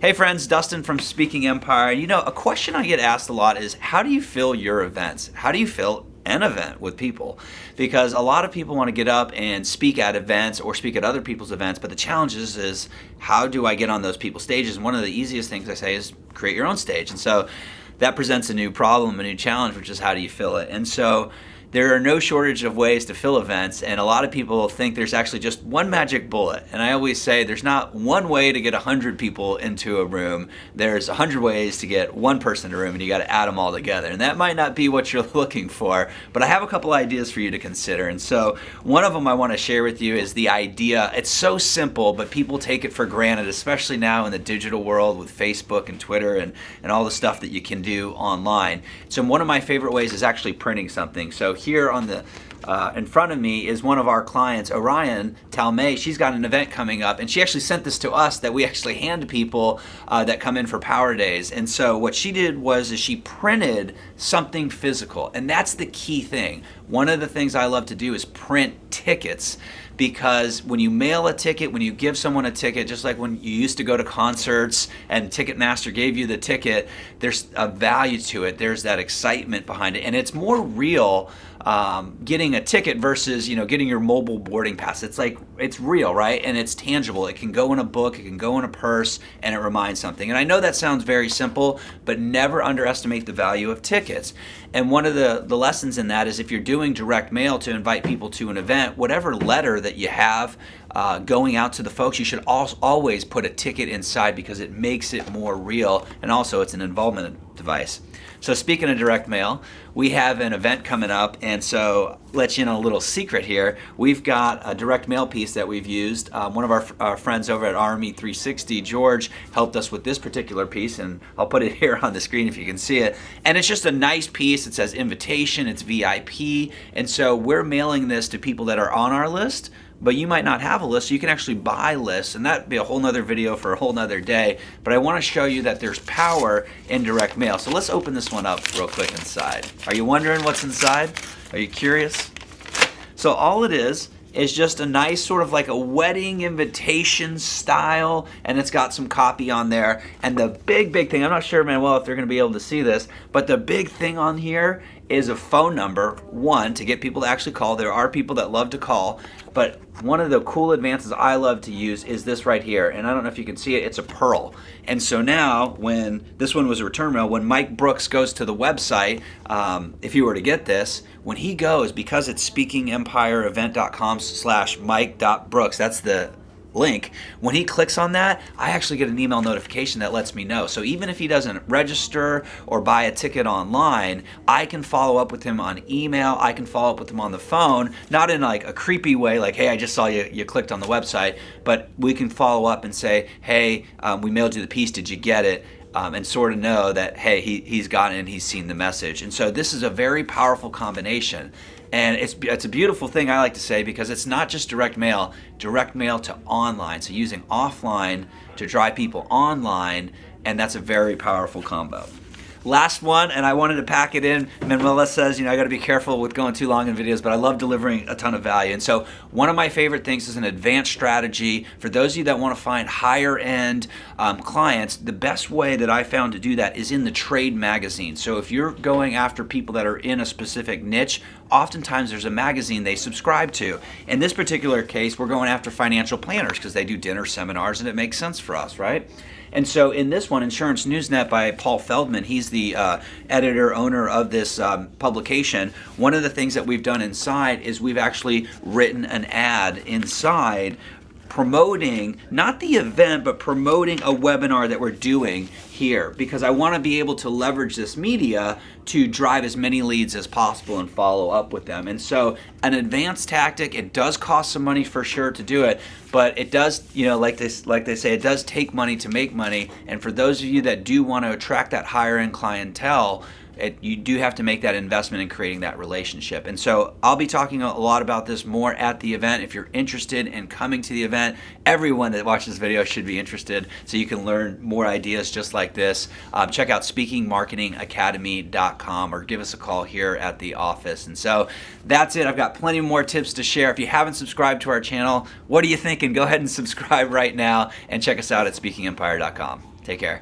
Hey friends, Dustin from Speaking Empire. You know, a question I get asked a lot is, how do you fill your events? How do you fill an event with people? Because a lot of people want to get up and speak at events or speak at other people's events, but the challenge is how do I get on those people's stages? And one of the easiest things I say is create your own stage. And so that presents a new problem, a new challenge, which is how do you fill it? And so there are no shortage of ways to fill events, and a lot of people think there's actually just one magic bullet. And I always say there's not one way to get 100 people into a room. There's 100 ways to get one person in a room, and you got to add them all together. And that might not be what you're looking for, but I have a couple ideas for you to consider. And so one of them I want to share with you is the idea. It's so simple, but people take it for granted, especially now in the digital world with Facebook and Twitter and all the stuff that you can do online. So one of my favorite ways is actually printing something. So here on the in front of me is one of our clients, Orion Talmay. She's got an event coming up, and she actually sent this to us that we actually hand to people that come in for Power Days. And so what she did was she printed something physical, and that's the key thing. One of the things I love to do is print tickets, because when you mail a ticket, when you give someone a ticket, just like when you used to go to concerts and Ticketmaster gave you the ticket, there's a value to it. There's that excitement behind it, and it's more real getting a ticket versus getting your mobile boarding pass. It's real, right? And it's tangible. It can go in a book, it can go in a purse, and it reminds something. And I know that sounds very simple, but never underestimate the value of tickets. And one of the lessons in that is, if you're doing direct mail to invite people to an event, whatever letter that you have going out to the folks, you should always put a ticket inside, because it makes it more real, and also it's an involvement device. So speaking of direct mail, we have an event coming up, and so let you in on a little secret here. We've got a direct mail piece that we've used. One of our friends over at Army 360, George, helped us with this particular piece, and I'll put it here on the screen if you can see it. And it's just a nice piece. It says invitation, it's VIP, and so we're mailing this to people that are on our list, but you might not have a list, so you can actually buy lists, and that'd be a whole nother video for a whole nother day. But I want to show you that there's power in direct mail. So let's open this one up real quick inside. Are you wondering what's inside? Are you curious? So all it is just a nice sort of like a wedding invitation style, and it's got some copy on there. And the big thing, I'm not sure, Manuel, if they're going to be able to see this, but the big thing on here is a phone number, one, to get people to actually call. There are people that love to call, but one of the cool advances I love to use is this right here, and I don't know if you can see it, it's a pearl. And so now, when this one was a return mail, when Mike Brooks goes to the website, if you were to get this, when he goes, because it's SpeakingEmpireEvent.com/Mike.Brooks, that's the link, when he clicks on that, I actually get an email notification that lets me know. So even if he doesn't register or buy a ticket online, I can follow up with him on email, I can follow up with him on the phone, not in like a creepy way, like, hey, I just saw you clicked on the website, but we can follow up and say, hey, we mailed you the piece, did you get it? And sort of know that, hey, he's gotten it and he's seen the message. And so this is a very powerful combination. And it's a beautiful thing, I like to say, because it's not just direct mail to online. So using offline to drive people online, and that's a very powerful combo. Last one, and I wanted to pack it in. Manuela says, I got to be careful with going too long in videos, but I love delivering a ton of value. And so one of my favorite things is an advanced strategy. For those of you that want to find higher end clients, the best way that I found to do that is in the trade magazine. So if you're going after people that are in a specific niche, oftentimes there's a magazine they subscribe to. In this particular case, we're going after financial planners because they do dinner seminars, and it makes sense for us, right? And so in this one, Insurance Newsnet by Paul Feldman, he's the editor, owner of this publication. One of the things that we've done inside is we've actually written an ad inside promoting, not the event, but promoting a webinar that we're doing here, because I want to be able to leverage this media to drive as many leads as possible and follow up with them. And so an advanced tactic, it does cost some money for sure to do it, but it does, like they say, it does take money to make money. And for those of you that do want to attract that higher end clientele, you do have to make that investment in creating that relationship. And so I'll be talking a lot about this more at the event. If you're interested in coming to the event, everyone that watches this video should be interested, so you can learn more ideas just like this. Check out SpeakingMarketingAcademy.com or give us a call here at the office. And so that's it. I've got plenty more tips to share. If you haven't subscribed to our channel, what are you thinking? Go ahead and subscribe right now and check us out at SpeakingEmpire.com. Take care.